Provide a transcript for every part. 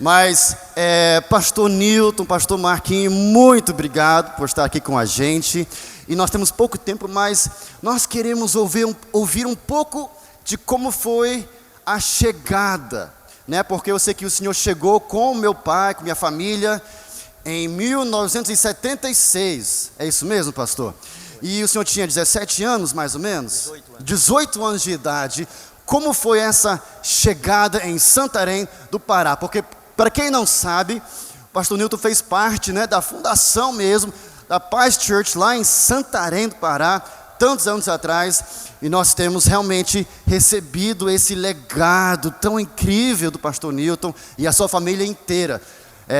Mas, pastor Newton, pastor Marquinhos, muito obrigado por estar aqui com a gente. E nós temos pouco tempo, mas nós queremos ouvir um pouco de como foi a chegada, né? Porque eu sei que o senhor chegou com meu pai, com minha família, em 1976. É isso mesmo, pastor? E o senhor tinha 17 anos, mais ou menos? 18 anos de idade. Como foi essa chegada em Santarém do Pará? Porque, para quem não sabe, o pastor Newton fez parte, né, da fundação mesmo, da Paz Church, lá em Santarém do Pará, tantos anos atrás, e nós temos realmente recebido esse legado tão incrível do pastor Newton e a sua família inteira.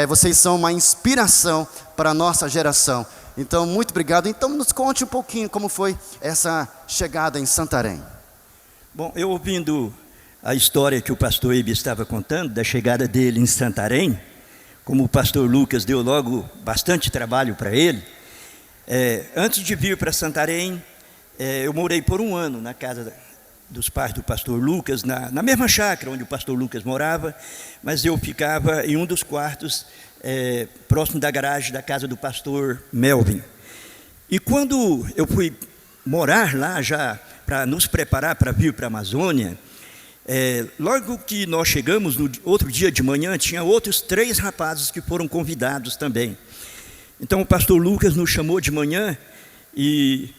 Vocês são uma inspiração para a nossa geração. Então, muito obrigado. Então, nos conte um pouquinho como foi essa chegada em Santarém. Bom, eu ouvindo a história que o pastor Eibe estava contando, da chegada dele em Santarém, como o pastor Lucas deu logo bastante trabalho para ele, antes de vir para Santarém, eu morei por um ano na casa dos pais do pastor Lucas, na mesma chácara onde o pastor Lucas morava, mas eu ficava em um dos quartos, próximo da garagem da casa do pastor Melvin. E quando eu fui morar lá, já para nos preparar para vir para a Amazônia, logo que nós chegamos, no outro dia de manhã, tinha outros 3 rapazes que foram convidados também. Então o pastor Lucas nos chamou de manhã e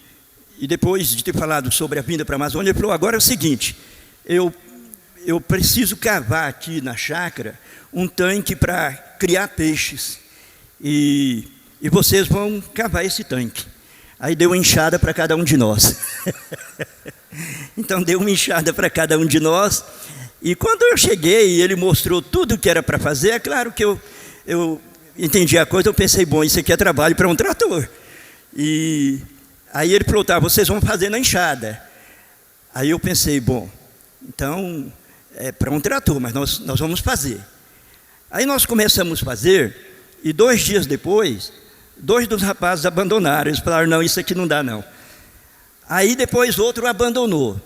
depois de ter falado sobre a vinda para a Amazônia, ele falou: agora é o seguinte, eu preciso cavar aqui na chácara um tanque para criar peixes e vocês vão cavar esse tanque. Aí deu uma enxada para cada um de nós. Então deu uma enxada para cada um de nós. E quando eu cheguei e ele mostrou tudo o que era para fazer, é claro que eu entendi a coisa, eu pensei, bom, isso aqui é trabalho para um trator. E aí ele falou: tá, vocês vão fazer na enxada. Aí eu pensei, bom, então é para um trator, mas nós vamos fazer. Aí nós começamos a fazer, e 2 dias depois, 2 dos rapazes abandonaram. Eles falaram: não, isso aqui não dá não. Aí depois outro abandonou.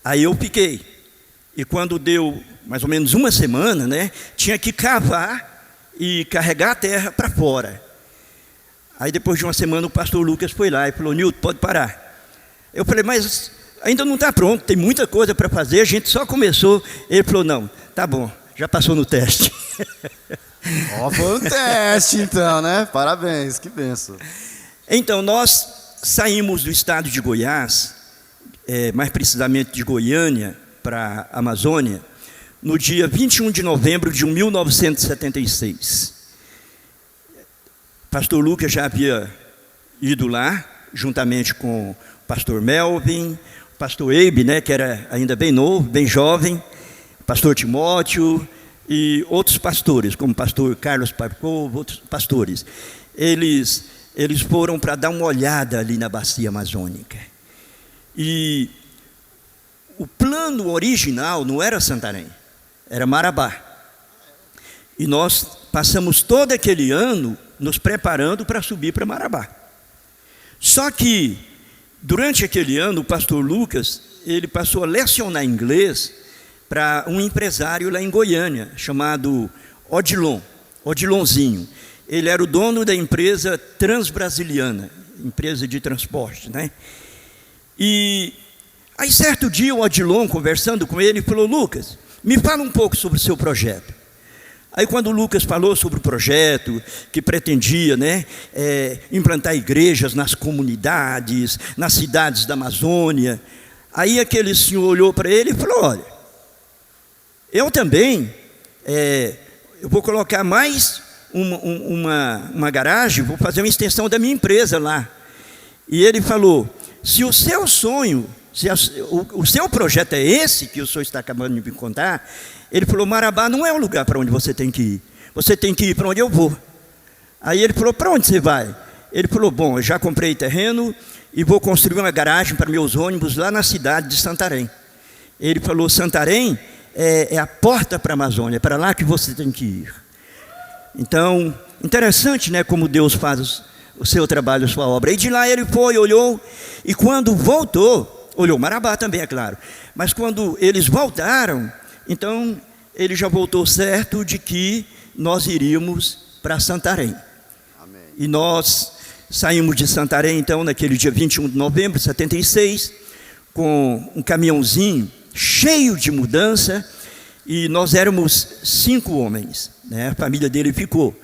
Aí eu fiquei. E quando deu mais ou menos uma semana, né, tinha que cavar e carregar a terra para fora. Aí depois de uma semana o pastor Lucas foi lá e falou: Newton, pode parar. Eu falei: mas ainda não está pronto, tem muita coisa para fazer, a gente só começou. Ele falou: não, tá bom, já passou no teste. Foi um teste então, né? Parabéns, que benção. Então nós saímos do estado de Goiás, mais precisamente de Goiânia, para a Amazônia, no dia 21 de novembro de 1976. Pastor Lucas já havia ido lá, juntamente com o pastor Melvin, o pastor Eibe, né, que era ainda bem novo, bem jovem, o pastor Timóteo e outros pastores, como o pastor Carlos Parcov, outros pastores. Eles foram para dar uma olhada ali na bacia amazônica. E o plano original não era Santarém, era Marabá. E nós passamos todo aquele ano nos preparando para subir para Marabá. Só que, durante aquele ano, o pastor Lucas, ele passou a lecionar inglês para um empresário lá em Goiânia, chamado Odilonzinho. Ele era o dono da empresa Transbrasiliana, empresa de transporte, né? E aí, certo dia, o Odilon, conversando com ele, falou: Lucas, me fala um pouco sobre o seu projeto. Aí, quando o Lucas falou sobre o projeto, que pretendia, né, implantar igrejas nas comunidades, nas cidades da Amazônia, aí aquele senhor olhou para ele e falou: olha, eu também, eu vou colocar mais uma garagem, vou fazer uma extensão da minha empresa lá. E ele falou: se o seu sonho, se o seu projeto é esse que o senhor está acabando de me contar, ele falou: Marabá não é o lugar para onde você tem que ir, você tem que ir para onde eu vou. Aí ele falou: para onde você vai? Ele falou: bom, eu já comprei terreno e vou construir uma garagem para meus ônibus lá na cidade de Santarém. Ele falou: Santarém é a porta para a Amazônia, é para lá que você tem que ir. Então, interessante, né, como Deus faz o seu trabalho, a sua obra. E de lá ele foi, olhou, e quando voltou, olhou Marabá também, é claro, mas quando eles voltaram, então ele já voltou certo de que nós iríamos para Santarém. Amém. E nós saímos de Santarém, então, naquele dia 21 de novembro de 76, com um caminhãozinho cheio de mudança, e nós éramos 5 homens, né? A família dele ficou.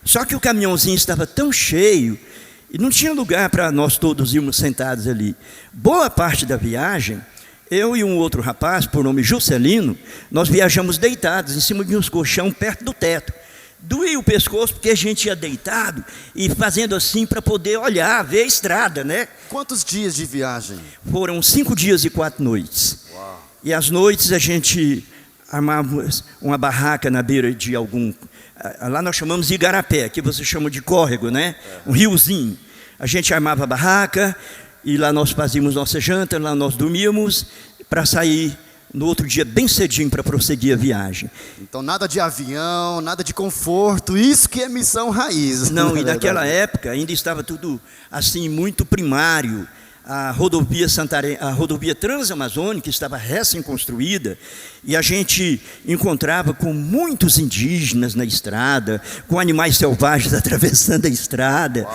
Só que o caminhãozinho estava tão cheio, e não tinha lugar para nós todos irmos sentados ali. Boa parte da viagem, eu e um outro rapaz, por nome Juscelino, nós viajamos deitados em cima de uns colchão perto do teto. Doía o pescoço porque a gente ia deitado e fazendo assim para poder olhar, ver a estrada, né? Quantos dias de viagem? Foram 5 dias e 4 noites. Uau. E às noites a gente armava uma barraca na beira de algum... Lá nós chamamos de igarapé, aqui você chama de córrego, né? Um riozinho. A gente armava a barraca e lá nós fazíamos nossa janta, lá nós dormíamos para sair no outro dia bem cedinho para prosseguir a viagem. Então nada de avião, nada de conforto, isso que é missão raiz. Não, e naquela época ainda estava tudo assim muito primário. A rodovia Santarém, a rodovia Transamazônica estava recém-construída e a gente encontrava com muitos indígenas na estrada, com animais selvagens atravessando a estrada.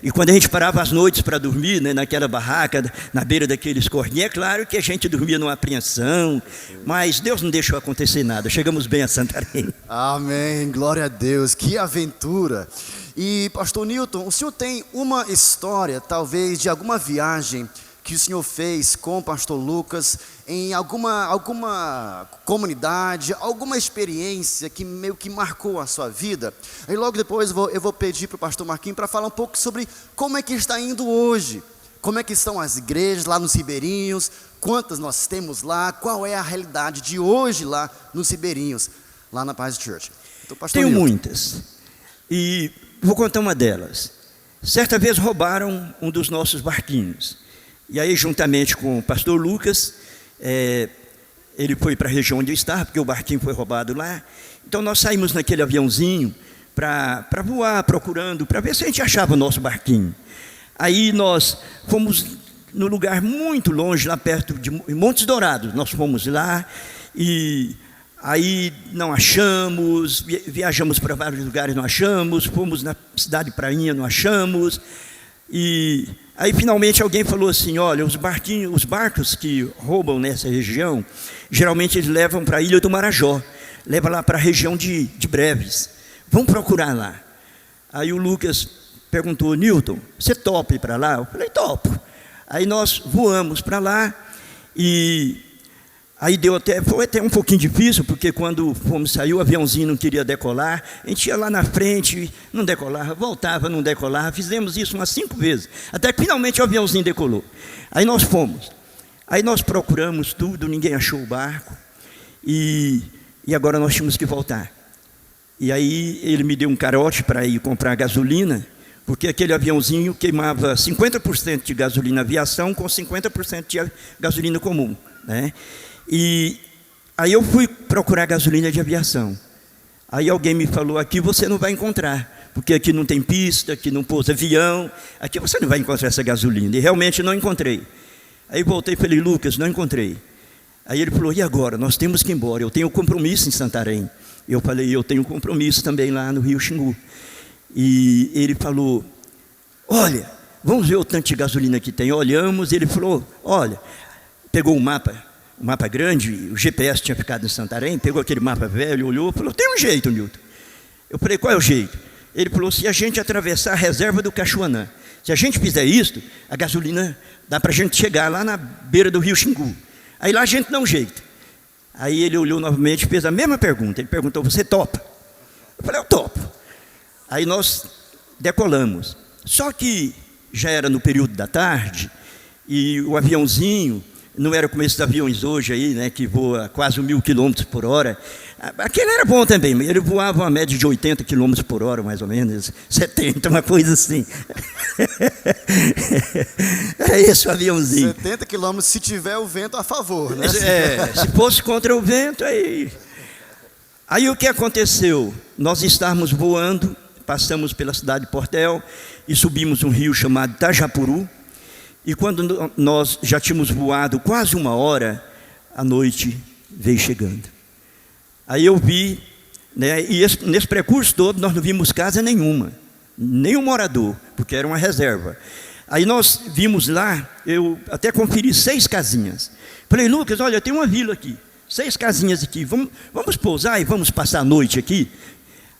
E quando a gente parava às noites para dormir, né, naquela barraca, na beira daqueles corguinhos, é claro que a gente dormia numa apreensão, mas Deus não deixou acontecer nada, chegamos bem a Santarém. Amém, glória a Deus, que aventura. E pastor Newton, o senhor tem uma história, talvez, de alguma viagem que o senhor fez com o pastor Lucas em alguma comunidade, alguma experiência que meio que marcou a sua vida? Aí logo depois eu vou pedir para o pastor Marquinhos para falar um pouco sobre como é que está indo hoje, como é que estão as igrejas lá nos Ribeirinhos, quantas nós temos lá, qual é a realidade de hoje lá nos Ribeirinhos, lá na Paz Church. Então, pastor Tenho Newton. muitas, e vou contar uma delas. Certa vez roubaram um dos nossos barquinhos. E aí, juntamente com o pastor Lucas, ele foi para a região onde eu estava, porque o barquinho foi roubado lá. Então, nós saímos naquele aviãozinho para voar, procurando, para ver se a gente achava o nosso barquinho. Aí, nós fomos num lugar muito longe, lá perto de Montes Dourados. Nós fomos lá e... Aí não achamos, viajamos para vários lugares, não achamos, fomos na cidade de Prainha, não achamos. E aí finalmente alguém falou assim, olha, os barcos que roubam nessa região, geralmente eles levam para a Ilha do Marajó, levam lá para a região de Breves. Vamos procurar lá. Aí o Lucas perguntou, Newton, você topa ir para lá? Eu falei, topo. Aí nós voamos para lá e... Aí foi até um pouquinho difícil, porque quando fomos sair, o aviãozinho não queria decolar, a gente ia lá na frente, não decolava, voltava, não decolava, fizemos isso umas 5 vezes, até que finalmente o aviãozinho decolou. Aí nós fomos, aí nós procuramos tudo, ninguém achou o barco, e agora nós tínhamos que voltar. E aí ele me deu um carote para ir comprar gasolina, porque aquele aviãozinho queimava 50% de gasolina aviação com 50% de gasolina comum, né? E aí eu fui procurar gasolina de aviação. Aí alguém me falou, aqui você não vai encontrar, porque aqui não tem pista, aqui não pousa avião, aqui você não vai encontrar essa gasolina. E realmente não encontrei. Aí voltei e falei, Lucas, não encontrei. Aí ele falou, e agora? Nós temos que ir embora, eu tenho compromisso em Santarém. Eu falei, eu tenho compromisso também lá no Rio Xingu. E ele falou, olha, vamos ver o tanto de gasolina que tem. Olhamos, ele falou, olha, pegou um mapa grande, o GPS tinha ficado em Santarém, pegou aquele mapa velho, olhou, falou, tem um jeito, Newton. Eu falei, qual é o jeito? Ele falou, se a gente atravessar a reserva do Cachoanã, se a gente fizer isso, a gasolina dá para a gente chegar lá na beira do Rio Xingu. Aí lá a gente dá um jeito. Aí ele olhou novamente e fez a mesma pergunta, ele perguntou, você topa? Eu falei, eu topo. Aí nós decolamos, só que já era no período da tarde, e o aviãozinho, não era como esses aviões hoje aí, né, que voa quase 1.000 km por hora. Aquele era bom também, ele voava uma média de 80 km por hora, mais ou menos, 70, uma coisa assim. Era esse o aviãozinho. 70 km se tiver o vento a favor, né? Se fosse contra o vento, aí o que aconteceu? Nós estávamos voando, passamos pela cidade de Portel e subimos um rio chamado Tajapuru. E quando nós já tínhamos voado quase 1 hora, a noite veio chegando. Aí eu vi, né, e nesse percurso todo nós não vimos casa nenhuma, nenhum morador, porque era uma reserva. Aí nós vimos lá, eu até conferi 6 casinhas. Falei, Lucas, olha, tem uma vila aqui, 6 casinhas aqui, vamos pousar e vamos passar a noite aqui?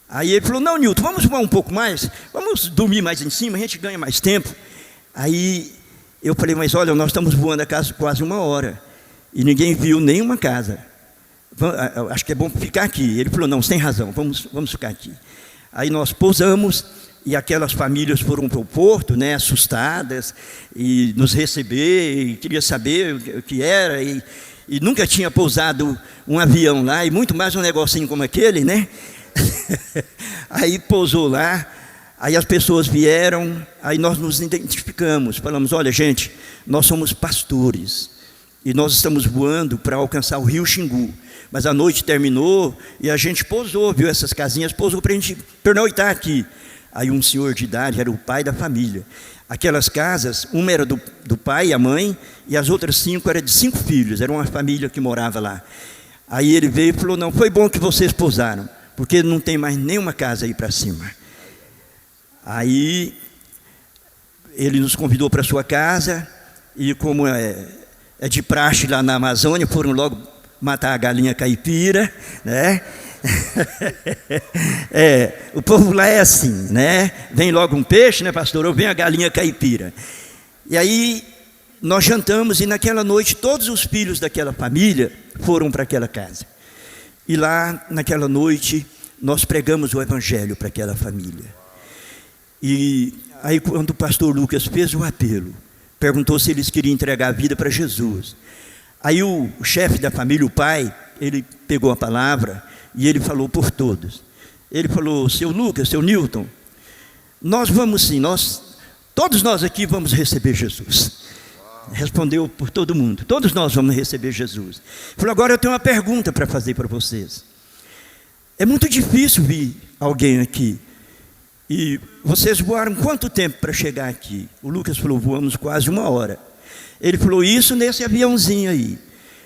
Aí ele falou, não, Nilton, vamos voar um pouco mais, vamos dormir mais em cima, a gente ganha mais tempo. Aí eu falei, mas olha, nós estamos voando a casa quase 1 hora, e ninguém viu nenhuma casa. Acho que é bom ficar aqui. Ele falou, não, você tem razão, vamos ficar aqui. Aí nós pousamos, e aquelas famílias foram para o porto, né, assustadas, e nos receber, e queria saber o que era, e nunca tinha pousado um avião lá, e muito mais um negocinho como aquele, né? Aí pousou lá, aí as pessoas vieram, aí nós nos identificamos, falamos, olha gente, nós somos pastores, e nós estamos voando para alcançar o rio Xingu, mas a noite terminou, e a gente pousou, viu essas casinhas, pousou para a gente pernoitar aqui. Aí um senhor de idade, era o pai da família. Aquelas casas, uma era do pai e a mãe, e as outras 5 eram de 5 filhos, era uma família que morava lá. Aí ele veio e falou, não, foi bom que vocês pousaram, porque não tem mais nenhuma casa aí para cima. Aí ele nos convidou para sua casa, e como é de praxe lá na Amazônia, foram logo matar a galinha caipira, né? O povo lá é assim, né? Vem logo um peixe, né, pastor? Ou vem a galinha caipira. E aí nós jantamos, e naquela noite todos os filhos daquela família foram para aquela casa. E lá naquela noite nós pregamos o evangelho para aquela família. E aí quando o pastor Lucas fez o apelo, perguntou se eles queriam entregar a vida para Jesus. Aí o chefe da família, o pai, ele pegou a palavra e ele falou por todos. Ele falou, seu Lucas, seu Nilton, nós vamos sim, todos nós aqui vamos receber Jesus. Respondeu por todo mundo, todos nós vamos receber Jesus. Ele falou, agora eu tenho uma pergunta para fazer para vocês. É muito difícil vir alguém aqui. E vocês voaram quanto tempo para chegar aqui? O Lucas falou, voamos quase 1 hora. Ele falou, isso nesse aviãozinho aí.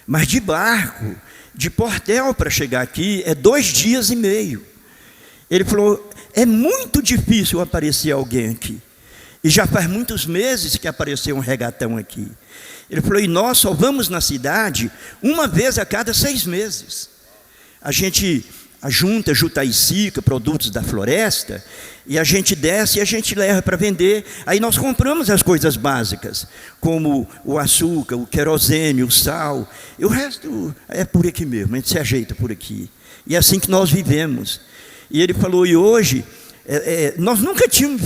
Mas de barco, de Portel para chegar aqui, é 2 dias e meio. Ele falou, é muito difícil aparecer alguém aqui. E já faz muitos meses que apareceu um regatão aqui. Ele falou, e nós só vamos na cidade 1 vez a cada 6 meses. A gente junta jutaicica, produtos da floresta, e a gente desce e a gente leva para vender. Aí nós compramos as coisas básicas, como o açúcar, o querosene, o sal, e o resto é por aqui mesmo, a gente se ajeita por aqui. E é assim que nós vivemos. E ele falou, e hoje, nós nunca tínhamos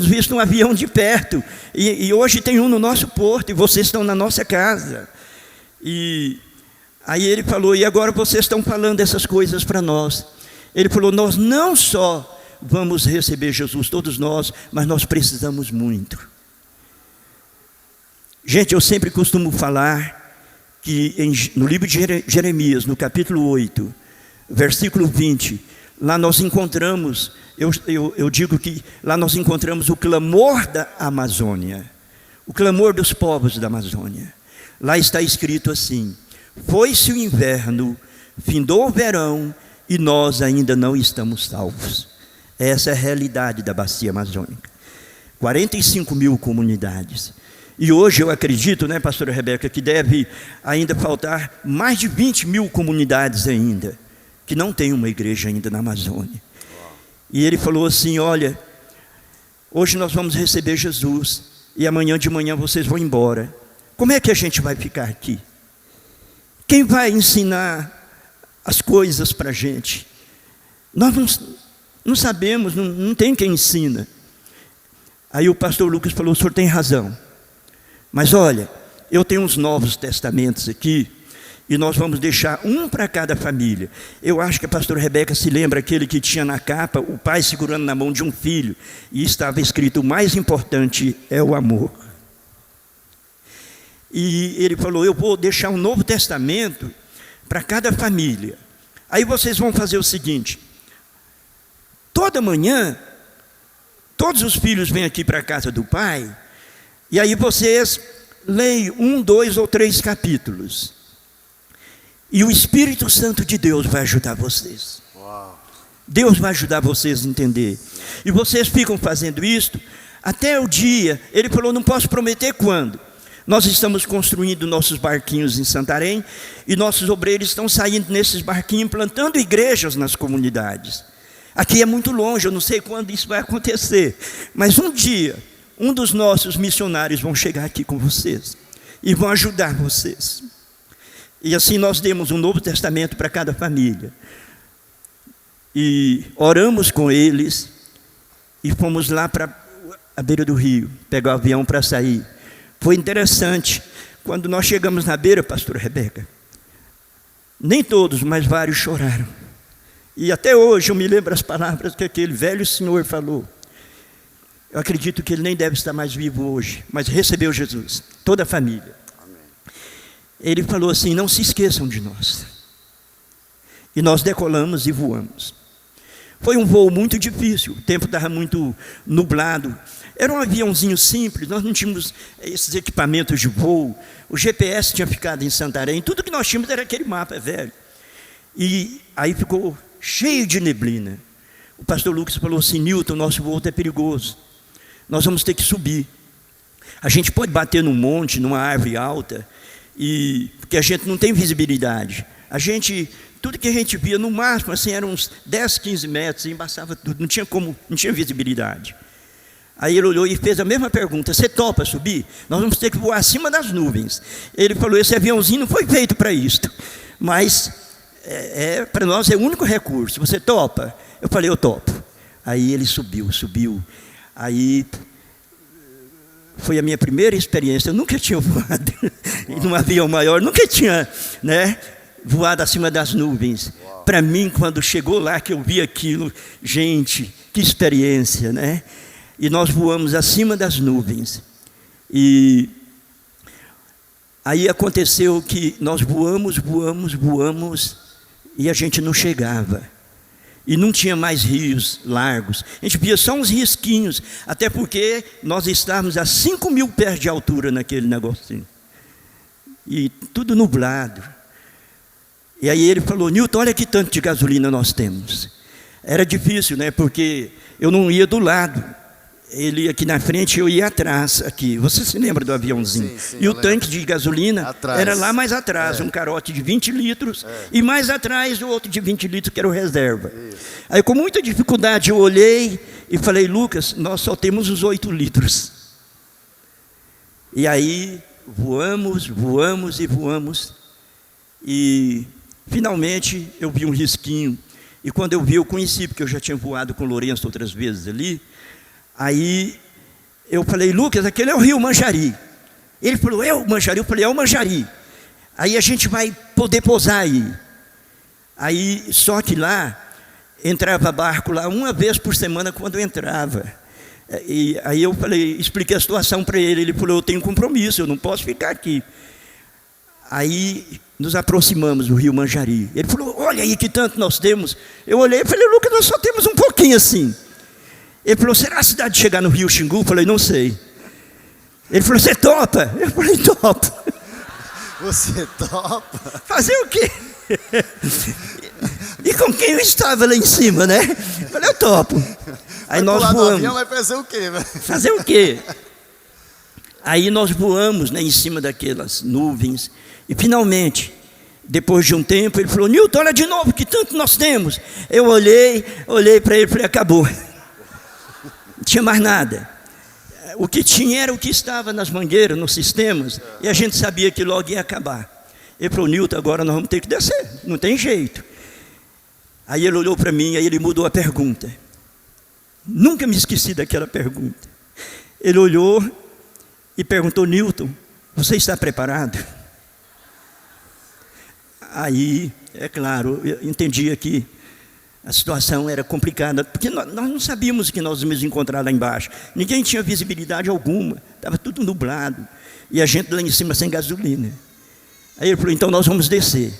visto um avião de perto, e hoje tem um no nosso porto, e vocês estão na nossa casa. E aí ele falou, e agora vocês estão falando essas coisas para nós. Ele falou, nós não só vamos receber Jesus, todos nós, mas nós precisamos muito. Gente, eu sempre costumo falar que no livro de Jeremias, no capítulo 8, versículo 20, lá nós encontramos, eu digo que lá nós encontramos o clamor da Amazônia, o clamor dos povos da Amazônia. Lá está escrito assim, foi-se o inverno, findou o verão, e nós ainda não estamos salvos. Essa é a realidade da bacia amazônica. 45 mil comunidades. E hoje eu acredito, né, pastora Rebeca, que deve ainda faltar mais de 20 mil comunidades ainda, que não tem uma igreja ainda na Amazônia. E ele falou assim, olha, hoje nós vamos receber Jesus, e amanhã de manhã vocês vão embora. Como é que a gente vai ficar aqui? Quem vai ensinar as coisas para a gente? Nós não sabemos, não tem quem ensina. Aí o pastor Lucas falou, o senhor tem razão. Mas olha, eu tenho uns Novos Testamentos aqui, e nós vamos deixar um para cada família. Eu acho que a pastora Rebeca se lembra aquele que tinha na capa, o pai segurando na mão de um filho, e estava escrito, o mais importante é o amor. E ele falou, eu vou deixar um Novo Testamento para cada família. Aí vocês vão fazer o seguinte, toda manhã, todos os filhos vêm aqui para a casa do pai, e aí vocês leem 1, 2 ou 3 capítulos. E o Espírito Santo de Deus vai ajudar vocês. Uau. Deus vai ajudar vocês a entender. E vocês ficam fazendo isto até o dia. Ele falou, não posso prometer quando. Nós estamos construindo nossos barquinhos em Santarém, e nossos obreiros estão saindo nesses barquinhos, plantando igrejas nas comunidades. Aqui é muito longe, eu não sei quando isso vai acontecer, mas um dia, um dos nossos missionários vão chegar aqui com vocês, e vão ajudar vocês. E assim nós demos um Novo Testamento para cada família, e oramos com eles, e fomos lá para a beira do rio, pegar o avião para sair. Foi interessante, quando nós chegamos na beira, pastora Rebeca, nem todos, mas vários choraram. E até hoje eu me lembro as palavras que aquele velho senhor falou. Eu acredito que ele nem deve estar mais vivo hoje, mas recebeu Jesus, toda a família. Amém. Ele falou assim, não se esqueçam de nós. E nós decolamos e voamos. Foi um voo muito difícil, o tempo estava muito nublado. Era um aviãozinho simples, nós não tínhamos esses equipamentos de voo. O GPS tinha ficado em Santarém, tudo que nós tínhamos era aquele mapa velho. E aí ficou cheio de neblina. O pastor Lucas falou assim, Newton, nosso voo é perigoso. Nós vamos ter que subir. A gente pode bater num monte, numa árvore alta, porque a gente não tem visibilidade. Tudo que a gente via no máximo, assim, eram uns 10, 15 metros, e embaçava tudo, não tinha visibilidade. Aí ele olhou e fez a mesma pergunta, você topa subir? Nós vamos ter que voar acima das nuvens. Ele falou, esse aviãozinho não foi feito para isto, mas para nós é o único recurso, você topa? Eu falei, eu topo. Aí ele subiu, aí foi a minha primeira experiência, eu nunca tinha voado num avião maior, nunca tinha, voado acima das nuvens. Para mim, quando chegou lá, que eu vi aquilo, gente, que experiência, E nós voamos acima das nuvens. E aí aconteceu que nós voamos, e a gente não chegava. E não tinha mais rios largos. A gente via só uns risquinhos, até porque nós estávamos a 5.000 pés de altura naquele negocinho. E tudo nublado. E aí ele falou, Newton, olha que tanto de gasolina nós temos. Era difícil, porque eu não ia do lado. Ele ia aqui na frente, eu ia atrás aqui. Você se lembra do aviãozinho? Sim, e o tanque de gasolina atrás. Era lá mais atrás, um carote de 20 litros, e mais atrás o outro de 20 litros, que era o reserva. Isso. Aí com muita dificuldade eu olhei e falei, Lucas, nós só temos os 8 litros. E aí voamos, e finalmente eu vi um risquinho. E quando eu vi, eu conheci, porque eu já tinha voado com o Lourenço outras vezes ali. Aí eu falei, Lucas, aquele é o rio Manjari. Ele falou, é o Manjari? Eu falei, é o Manjari. Aí a gente vai poder pousar aí. Aí, só que lá, entrava barco lá uma vez por semana quando entrava. E aí eu falei, expliquei a situação para ele. Ele falou, eu tenho compromisso, eu não posso ficar aqui. Aí nos aproximamos do rio Manjari. Ele falou, olha aí que tanto nós temos. Eu olhei e falei, Lucas, nós só temos um pouquinho assim. Ele falou, será a cidade de chegar no rio Xingu? Eu falei, não sei. Ele falou, você topa? Eu falei, topo. Você topa? Fazer o quê? E com quem eu estava lá em cima, Eu falei, eu topo. Aí nós voamos. Avião vai fazer o quê, velho? Fazer o quê? Aí nós voamos, em cima daquelas nuvens. E finalmente, depois de um tempo, ele falou, Newton, olha de novo, que tanto nós temos. Eu olhei para ele e falei, acabou. Não tinha mais nada. O que tinha era o que estava nas mangueiras, nos sistemas, e a gente sabia que logo ia acabar. Ele falou, Newton, agora nós vamos ter que descer, não tem jeito. Aí ele olhou para mim, aí ele mudou a pergunta. Nunca me esqueci daquela pergunta. Ele olhou e perguntou, Newton, você está preparado? Aí, é claro, eu entendia que a situação era complicada, porque nós não sabíamos que nós íamos encontrar lá embaixo. Ninguém tinha visibilidade alguma, estava tudo nublado. E a gente lá em cima sem gasolina. Aí ele falou, então nós vamos descer.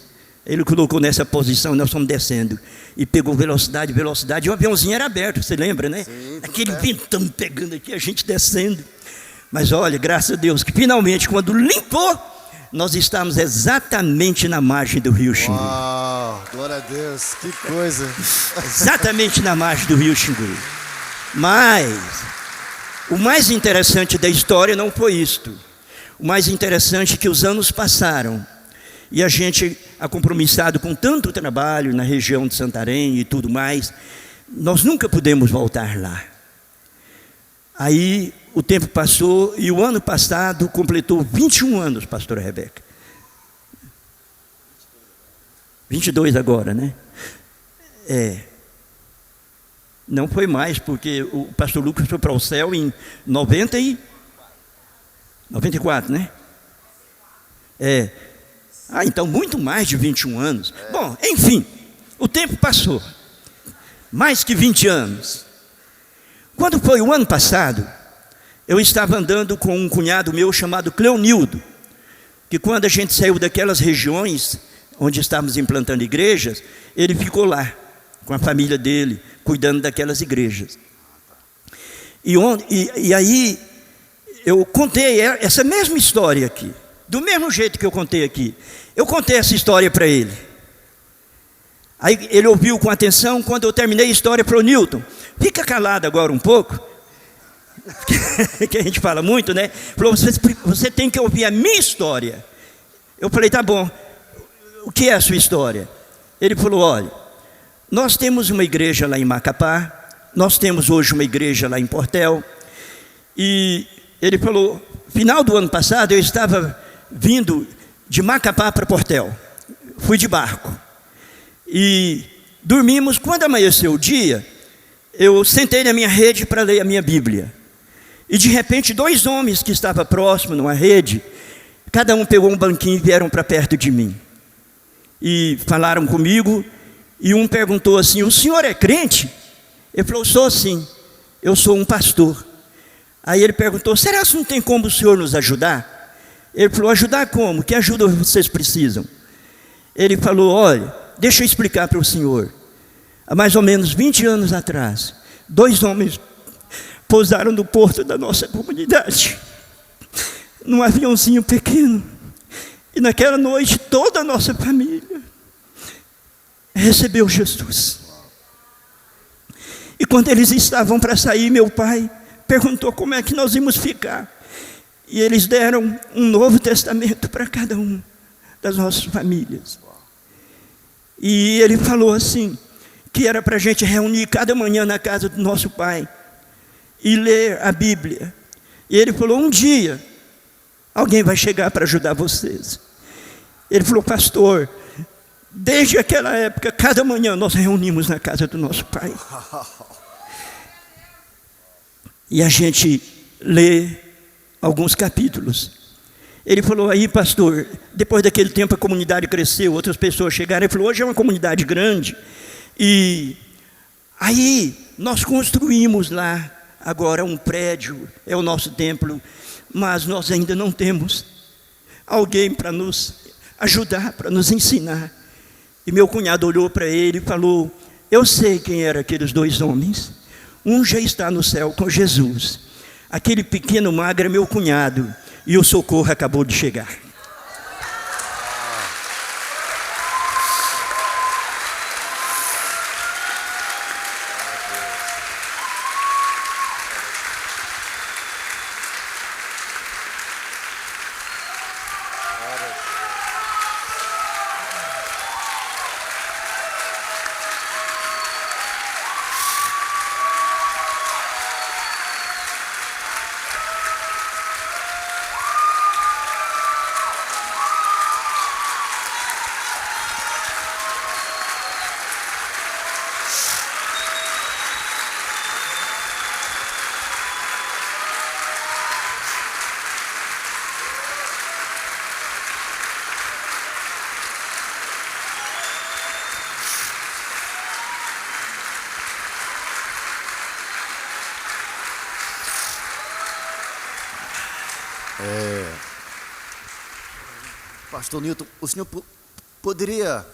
Ele colocou nessa posição, nós fomos descendo. E pegou velocidade, e o aviãozinho era aberto, você lembra, Sim, aquele ventão pegando aqui, a gente descendo. Mas olha, graças a Deus, que finalmente, quando limpou, nós estamos exatamente na margem do rio Xingu. Uau, glória a Deus, que coisa. Exatamente na margem do rio Xingu. Mas o mais interessante da história não foi isto. O mais interessante é que os anos passaram e a gente, compromissado com tanto trabalho na região de Santarém e tudo mais, nós nunca pudemos voltar lá. Aí o tempo passou e o ano passado completou 21 anos, pastora Rebeca. 22 agora, né? Não foi mais, porque o pastor Lucas foi para o céu em 94, né? Então muito mais de 21 anos. Bom, enfim, o tempo passou. Mais que 20 anos. Quando foi o ano passado, eu estava andando com um cunhado meu chamado Cleonildo, que quando a gente saiu daquelas regiões onde estávamos implantando igrejas, ele ficou lá, com a família dele, cuidando daquelas igrejas. E aí, eu contei essa mesma história aqui, do mesmo jeito que eu contei aqui. Eu contei essa história para ele. Aí ele ouviu com atenção. Quando eu terminei a história para o Newton, fica calado agora um pouco, que a gente fala muito, né? Falou, você tem que ouvir a minha história. Eu falei, tá bom, o que é a sua história? Ele falou, olha, nós temos uma igreja lá em Macapá, nós temos hoje uma igreja lá em Portel, e ele falou, final do ano passado eu estava vindo de Macapá para Portel, fui de barco, e dormimos. Quando amanheceu o dia, eu sentei na minha rede para ler a minha Bíblia, e de repente 2 homens que estavam próximos numa rede, cada um pegou um banquinho e vieram para perto de mim, e falaram comigo, e um perguntou assim, o senhor é crente? Ele falou, sou sim, eu sou um pastor. Aí ele perguntou, será que não tem como o senhor nos ajudar? Ele falou, ajudar como? Que ajuda vocês precisam? Ele falou, olha, deixa eu explicar para o senhor. Há mais ou menos 20 anos atrás, 2 homens pousaram no porto da nossa comunidade, num aviãozinho pequeno, e naquela noite toda a nossa família recebeu Jesus. E quando eles estavam para sair, meu pai perguntou como é que nós íamos ficar, e eles deram um Novo Testamento para cada um das nossas famílias. E ele falou assim, que era para a gente reunir cada manhã na casa do nosso pai e ler a Bíblia. E ele falou, um dia alguém vai chegar para ajudar vocês. Ele falou, pastor, desde aquela época, cada manhã nós reunimos na casa do nosso pai, e a gente lê alguns capítulos. Ele falou, aí pastor, depois daquele tempo a comunidade cresceu, outras pessoas chegaram. Ele falou, hoje é uma comunidade grande, e aí nós construímos lá agora um prédio, é o nosso templo, mas nós ainda não temos alguém para nos ajudar, para nos ensinar. E meu cunhado olhou para ele e falou, eu sei quem eram aqueles 2 homens, um já está no céu com Jesus, aquele pequeno magro é meu cunhado, e o socorro acabou de chegar. Pastor Newton, o senhor poderia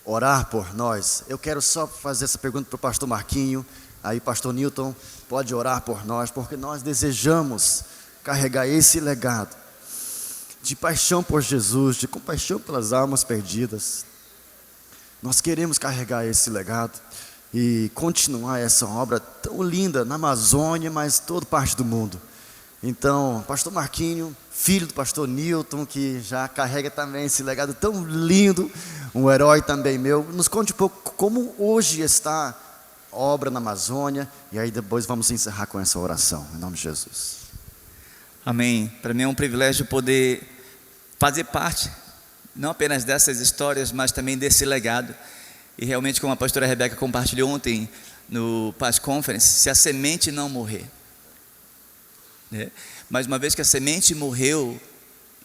orar por nós? Eu quero só fazer essa pergunta para o pastor Marquinho. Aí pastor Newton pode orar por nós, porque nós desejamos carregar esse legado. de paixão por Jesus, de compaixão pelas almas perdidas. Nós queremos carregar esse legado e continuar essa obra tão linda na Amazônia, mas toda parte do mundo. Então, pastor Marquinho, filho do pastor Newton, que já carrega também esse legado tão lindo, um herói também meu, nos conte um pouco como hoje está a obra na Amazônia, e aí depois vamos encerrar com essa oração, em nome de Jesus. Amém. Para mim é um privilégio poder fazer parte, não apenas dessas histórias, mas também desse legado. E realmente, como a pastora Rebeca compartilhou ontem no Paz Conference, se a semente não morrer, né? Mas uma vez que a semente morreu,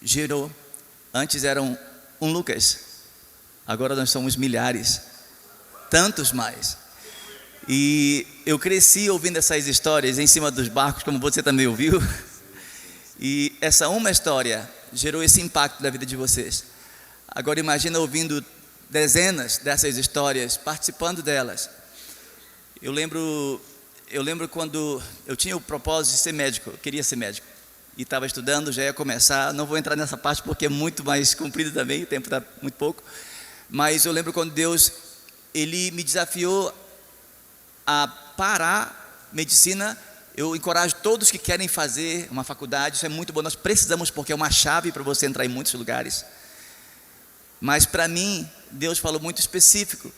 gerou. Antes eram um Lucas, agora nós somos milhares, tantos mais. E eu cresci ouvindo essas histórias em cima dos barcos, como você também ouviu. E essa uma história gerou esse impacto na vida de vocês. Agora imagina ouvindo dezenas dessas histórias, participando delas. Eu lembro quando eu tinha o propósito de ser médico, eu queria ser médico. E estava estudando, já ia começar, não vou entrar nessa parte porque é muito mais comprido também, o tempo está muito pouco. Mas eu lembro quando Deus, Ele me desafiou a parar medicina. Eu encorajo todos que querem fazer uma faculdade, isso é muito bom, nós precisamos, porque é uma chave para você entrar em muitos lugares. Mas para mim, Deus falou muito específico.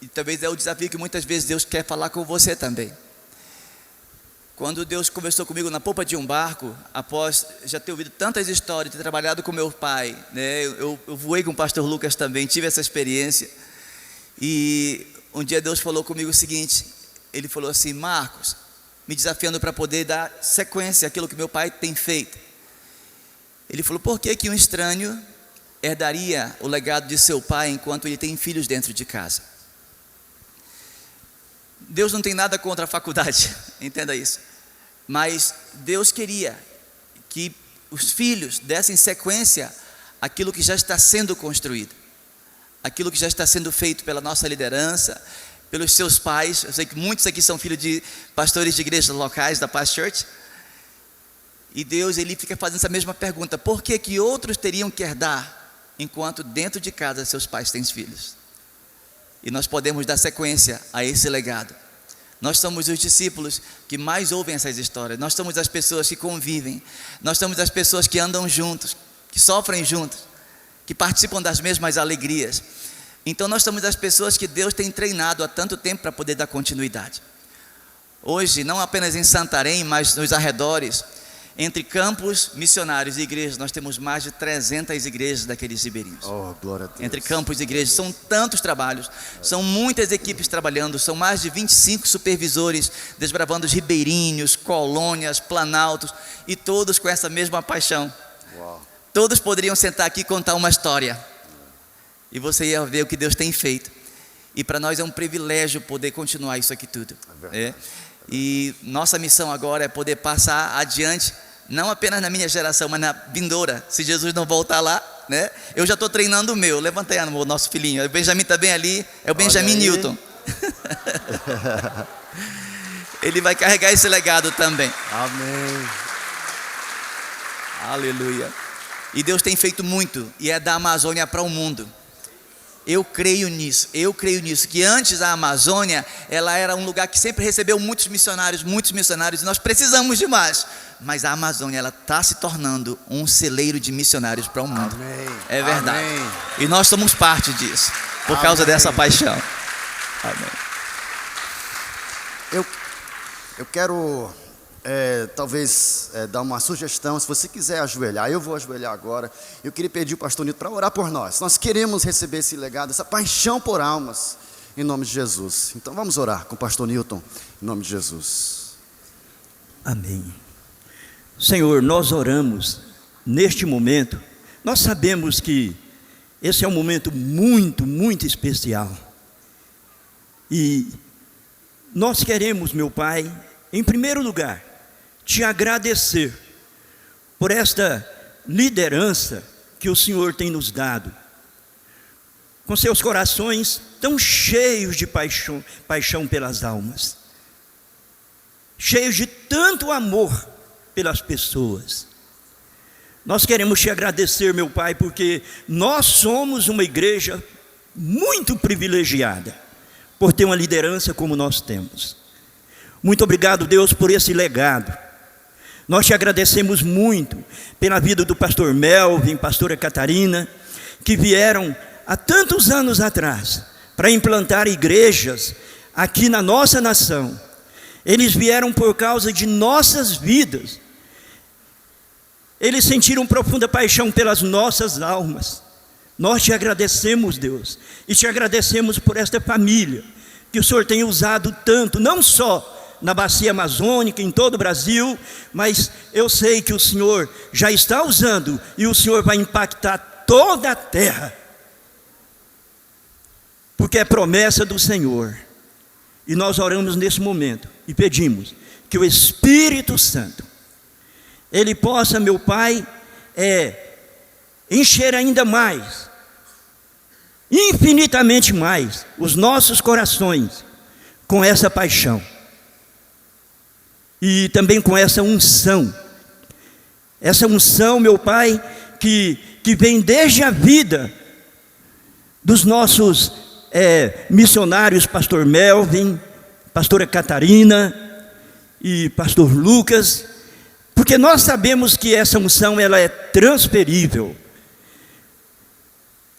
E talvez é o desafio que muitas vezes Deus quer falar com você também. Quando Deus conversou comigo na popa de um barco, após já ter ouvido tantas histórias, ter trabalhado com meu pai, né? Eu voei com o pastor Lucas também, tive essa experiência. E um dia Deus falou comigo o seguinte, Ele falou assim: Marcos, me desafiando para poder dar sequência àquilo que meu pai tem feito. Ele falou: por que um estranho herdaria o legado de seu pai enquanto ele tem filhos dentro de casa? Deus não tem nada contra a faculdade, entenda isso. Mas Deus queria que os filhos dessem sequência àquilo que já está sendo construído, aquilo que já está sendo feito pela nossa liderança, pelos seus pais. Eu sei que muitos aqui são filhos de pastores de igrejas locais da Paz Church. E Deus, Ele fica fazendo essa mesma pergunta: por que outros teriam que herdar, enquanto dentro de casa seus pais têm filhos? E nós podemos dar sequência a esse legado. Nós somos os discípulos que mais ouvem essas histórias. Nós somos as pessoas que convivem. Nós somos as pessoas que andam juntos, que sofrem juntos, que participam das mesmas alegrias. Então nós somos as pessoas que Deus tem treinado há tanto tempo para poder dar continuidade. Hoje, não apenas em Santarém, mas nos arredores, entre campos, missionários e igrejas, nós temos mais de 300 igrejas daqueles ribeirinhos. Oh, glória a Deus. Entre campos e igrejas, são tantos trabalhos, são muitas equipes trabalhando, são mais de 25 supervisores desbravando os ribeirinhos, colônias, planaltos, e todos com essa mesma paixão. Uau. Todos poderiam sentar aqui e contar uma história, e você ia ver o que Deus tem feito. E para nós é um privilégio poder continuar isso aqui tudo. E nossa missão agora é poder passar adiante, não apenas na minha geração, mas na vindoura. Se Jesus não voltar lá, né? Eu já estou treinando o meu. Levanta aí, o nosso filhinho. O Benjamin está bem ali. É o Benjamin Newton. Ele vai carregar esse legado também. Amém. Aleluia. E Deus tem feito muito, e é da Amazônia para o mundo. Eu creio nisso, que antes a Amazônia, ela era um lugar que sempre recebeu muitos missionários, e nós precisamos de mais. Mas a Amazônia, ela está se tornando um celeiro de missionários para o mundo. Amém. É verdade. Amém. E nós somos parte disso, por causa dessa paixão. Amém. Eu quero talvez dar uma sugestão. Se você quiser ajoelhar, eu vou ajoelhar agora. Eu queria pedir o pastor Nilton para orar por nós. Nós queremos receber esse legado, essa paixão por almas, em nome de Jesus. Então vamos orar com o pastor Nilton, em nome de Jesus. Amém. Senhor, nós oramos neste momento. Nós sabemos que esse é um momento muito, muito especial. E nós queremos, meu Pai, em primeiro lugar, te agradecer por esta liderança que o Senhor tem nos dado, com seus corações tão cheios de paixão pelas almas, cheios de tanto amor pelas pessoas. Nós queremos te agradecer, meu Pai, porque nós somos uma igreja muito privilegiada por ter uma liderança como nós temos. Muito obrigado, Deus, por esse legado. Nós te agradecemos muito pela vida do pastor Melvin, pastora Catarina, que vieram há tantos anos atrás para implantar igrejas aqui na nossa nação. Eles vieram por causa de nossas vidas. Eles sentiram profunda paixão pelas nossas almas. Nós te agradecemos, Deus, e te agradecemos por esta família que o Senhor tem usado tanto, não só na bacia amazônica, em todo o Brasil, mas eu sei que o Senhor já está usando e o Senhor vai impactar toda a terra, porque é promessa do Senhor. E nós oramos nesse momento e pedimos que o Espírito Santo, Ele possa, meu Pai, encher ainda mais, infinitamente mais, os nossos corações com essa paixão. E também com essa unção, meu Pai, que vem desde a vida dos nossos missionários, pastor Melvin, pastora Catarina e pastor Lucas, porque nós sabemos que essa unção ela é transferível.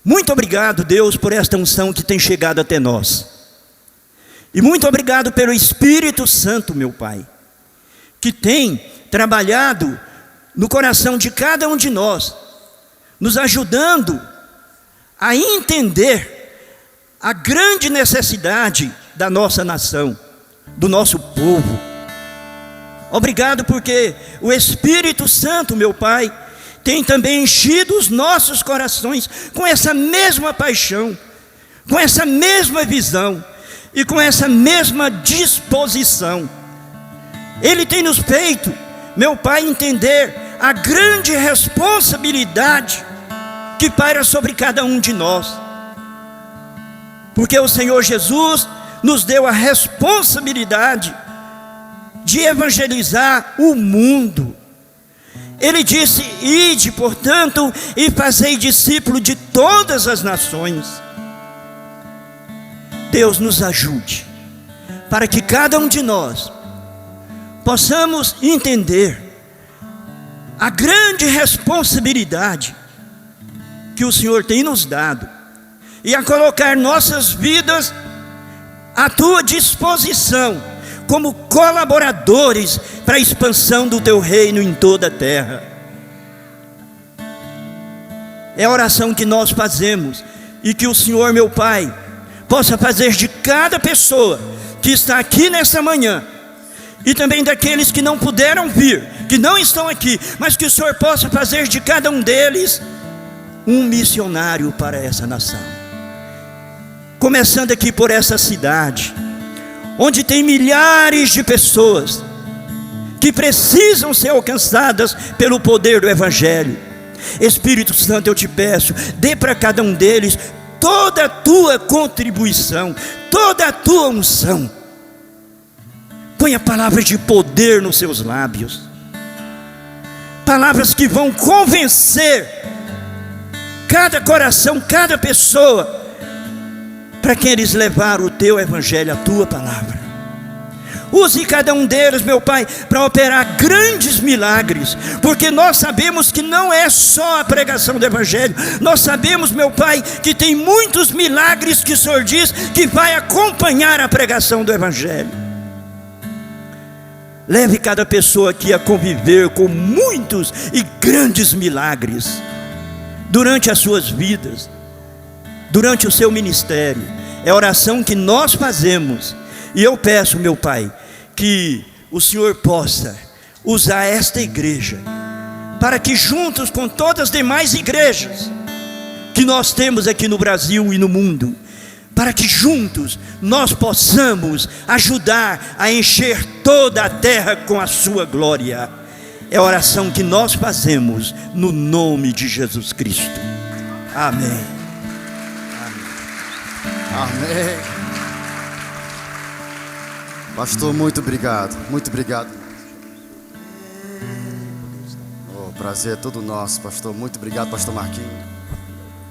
Muito obrigado, Deus, por esta unção que tem chegado até nós. E muito obrigado pelo Espírito Santo, meu Pai, que tem trabalhado no coração de cada um de nós, nos ajudando a entender a grande necessidade da nossa nação, do nosso povo. Obrigado porque o Espírito Santo, meu Pai, tem também enchido os nossos corações com essa mesma paixão, com essa mesma visão e com essa mesma disposição. Ele tem nos feito, meu Pai, entender a grande responsabilidade que paira sobre cada um de nós. Porque o Senhor Jesus nos deu a responsabilidade de evangelizar o mundo. Ele disse: ide, portanto, e fazei discípulo de todas as nações. Deus nos ajude, para que cada um de nós possamos entender a grande responsabilidade que o Senhor tem nos dado e a colocar nossas vidas à tua disposição como colaboradores para a expansão do teu reino em toda a terra. É a oração que nós fazemos e que o Senhor, meu Pai, possa fazer de cada pessoa que está aqui nessa manhã e também daqueles que não puderam vir, que não estão aqui, mas que o Senhor possa fazer de cada um deles um missionário para essa nação. Começando aqui por essa cidade, onde tem milhares de pessoas que precisam ser alcançadas pelo poder do Evangelho. Espírito Santo, eu te peço, dê para cada um deles toda a tua contribuição, toda a tua unção. Ponha palavras de poder nos seus lábios, palavras que vão convencer cada coração, cada pessoa, para que eles levaram o teu evangelho, a tua palavra. Use cada um deles, meu Pai, para operar grandes milagres, porque nós sabemos que não é só a pregação do evangelho, nós sabemos, meu Pai, que tem muitos milagres que o Senhor diz que vai acompanhar a pregação do evangelho. Leve cada pessoa aqui a conviver com muitos e grandes milagres durante as suas vidas, durante o seu ministério. É a oração que nós fazemos. E eu peço, meu Pai, que o Senhor possa usar esta igreja para que juntos com todas as demais igrejas que nós temos aqui no Brasil e no mundo, para que juntos nós possamos ajudar a encher toda a terra com a sua glória. É a oração que nós fazemos no nome de Jesus Cristo. Amém. Amém. Pastor, muito obrigado. Muito obrigado. Oh, prazer é todo nosso, pastor. Muito obrigado, pastor Marquinhos.